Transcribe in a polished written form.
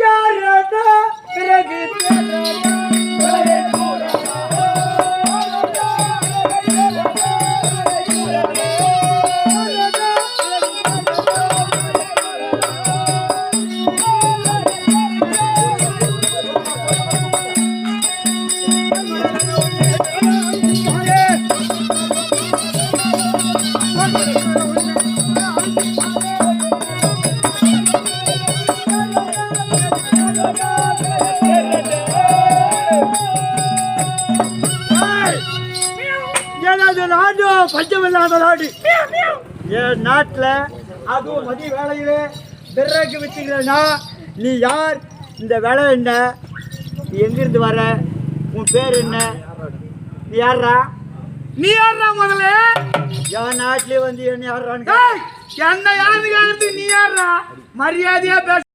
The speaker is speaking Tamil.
யாரடா பிறகு நாடு பஞ்சமில்லாத நாடு. என் நாட்டில் அதுவும் மதிய வேலையிலே விறகு வச்சுக்கிறேன்னா நீ யார், இந்த வேலை என்ன, நீ எங்கிருந்து வர, உன் பேர் என்ன, நீ யாரா முதல்ல? என் நாட்டிலே வந்து என்ன யாரான்னு என்ன யாரு நீ யாரா? மரியாதையா பேச.